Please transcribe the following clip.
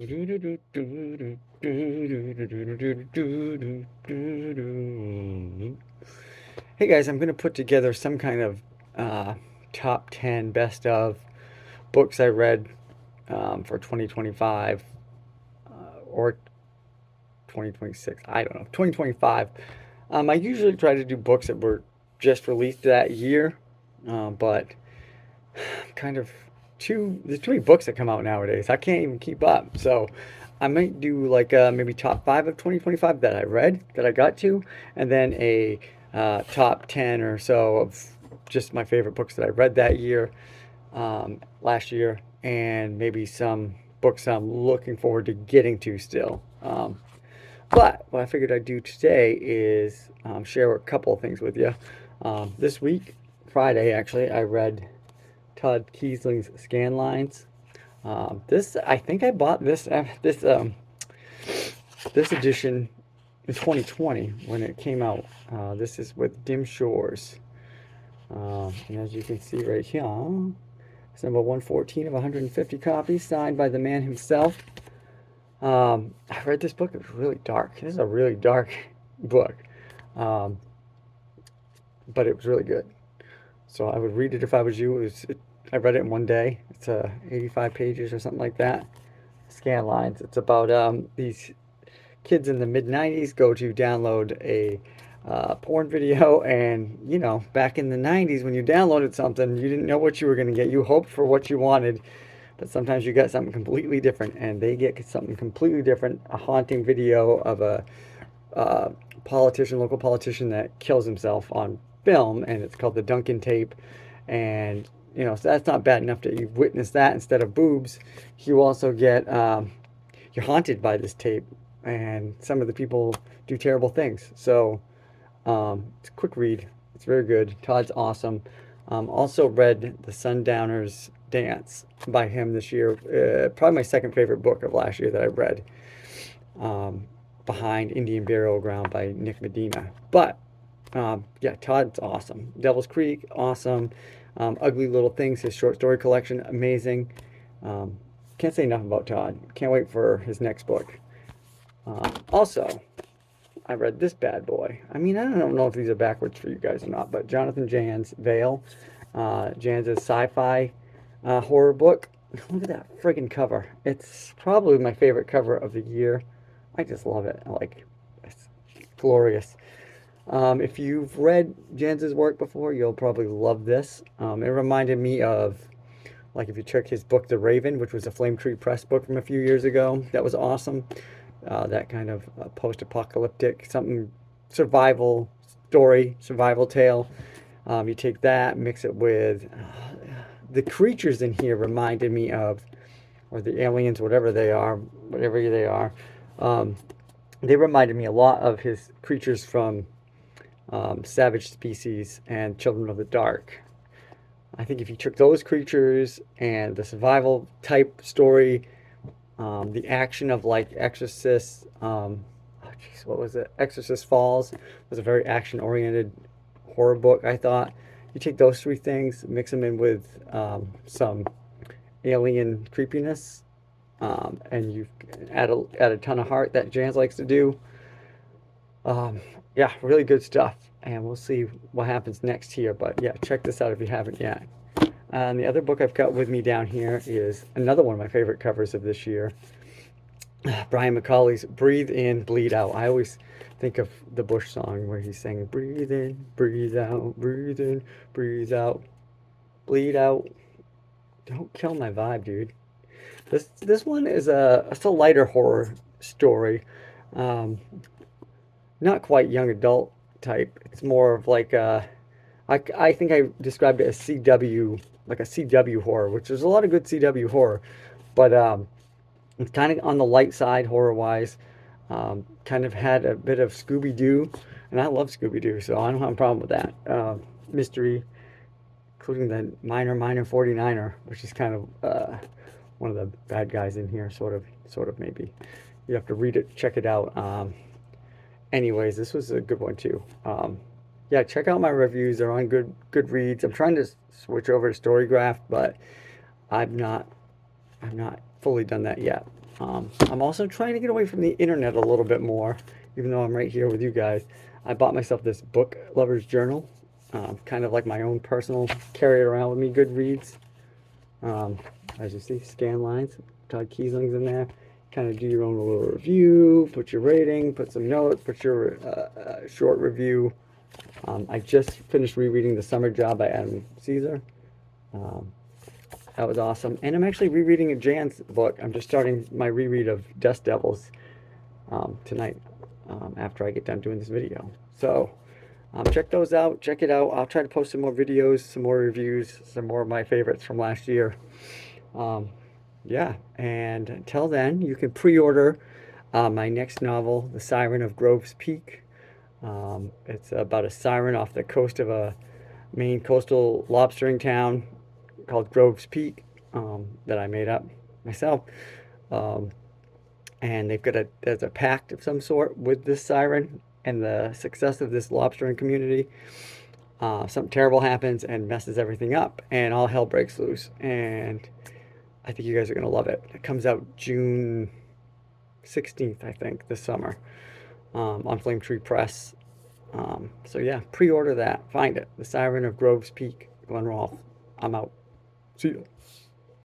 Hey guys, I'm going to put together some kind of uh, top 10 best of books I read for 2025 or 2026. I don't know, 2025. I usually try to do books that were just released that year, but kind of there's too many books that come out nowadays. I can't even keep up. So I might do like maybe top five of 2025 that I read that I got to, and then a top 10 or so of just my favorite books that I read that year, last year, and maybe some books I'm looking forward to getting to still. But what I figured I'd do today is share a couple of things with you. This week, Friday actually, I read Todd Keesling's Scan Lines. This I think I bought this edition in 2020 when it came out. This is with Dim Shores, and as you can see right here, it's number 114 of 150 copies, signed by the man himself. I read this book. It was really dark. This is a really dark book, um, but it was really good. So I would read it if I was you. I read it in one day. It's 85 pages or something like that. Scan Lines. It's about these kids in the mid 90s go to download a porn video, and back in the 90s when you downloaded something, you didn't know what you were going to get. You hoped for what you wanted, but sometimes you got something completely different, and they get something completely different. A haunting video of a uh, local politician that kills himself on film, and it's called the Duncan tape. And so that's not bad enough that you've witnessed that instead of boobs. You also get you're haunted by this tape, and some of the people do terrible things. So it's a quick read. It's very good. Todd's awesome. Also read The Sundowner's Dance by him this year. Probably my second favorite book of last year that I read. Um, Behind Indian Burial Ground by Nick Medina. But yeah, Todd's awesome. Devil's Creek, awesome. Ugly Little Things, his short story collection, amazing. Um, can't say enough about Todd. Can't wait for his next book. Also, I read this bad boy. I mean, I don't know if these are backwards for you guys or not, but Jonathan Jan's Veil. Jan's sci-fi horror book. Look at that friggin' cover. It's probably my favorite cover of the year. I just love it. It's glorious. If you've read Jan's work before, you'll probably love this. It reminded me of, like, if you took his book, The Raven, which was a Flame Tree Press book from a few years ago. That was awesome. That kind of post-apocalyptic, something survival story, survival tale. You take that, mix it with the creatures in here reminded me of, or the aliens, whatever they are, um, they reminded me a lot of his creatures from Savage Species and Children of the Dark. I think if you took those creatures and the survival type story, the action of like Exorcist, oh geez, what was it? Exorcist Falls was a very action oriented horror book, I thought. You take those three things, mix them in with some alien creepiness, and you add a ton of heart that Jans likes to do. Yeah, really good stuff. And we'll see what happens next here. But yeah, check this out if you haven't yet. And the other book I've got with me down here is another one of my favorite covers of this year. Brian McCauley's Breathe In, Bleed Out. I always think of the Bush song where he's saying, breathe in, breathe out, breathe in, breathe out, bleed out. Don't kill my vibe, dude. This one is it's a lighter horror story. Um, Not quite young adult type. It's more of like I think I described it as CW, like a CW horror, which there's a lot of good CW horror, but it's kind of on the light side horror wise. Kind of had a bit of Scooby Doo, and I love Scooby Doo, so I don't have a problem with that. Mystery, including the Minor 49er, which is kind of one of the bad guys in here, sort of maybe. You have to read it, check it out. Anyways, this was a good one too. Yeah, check out my reviews. They're on Goodreads. I'm trying to switch over to Storygraph, but I've not I've not fully done that yet. I'm also trying to get away from the internet a little bit more, even though I'm right here with you guys. I bought myself this book lover's journal, kind of like my own personal, carry it around with me, Goodreads. Um, as you see, scan lines, Todd Keesling's in there. Kind of do your own little review, put your rating, put some notes, put your short review. I just finished rereading The Summer Job by Adam Caesar. Um, that was awesome. And I'm actually rereading a Jan's book. I'm just starting my reread of Dust Devils tonight after I get done doing this video. So check those out. Check it out. I'll try to post some more videos, some more reviews, some more of my favorites from last year. Yeah, and until then, you can pre-order my next novel, The Siren of Groves Peak. It's about a siren off the coast of a Maine coastal lobstering town called Groves Peak that I made up myself. Um, and there's a pact of some sort with this siren and the success of this lobstering community. Something terrible happens and messes everything up, and all hell breaks loose. And I think you guys are gonna love it. It comes out June 16th, I think, this summer, on Flame Tree Press. So yeah, pre-order that. Find it. The Siren of Groves Peak, Glen Rolfe. I'm out. See you.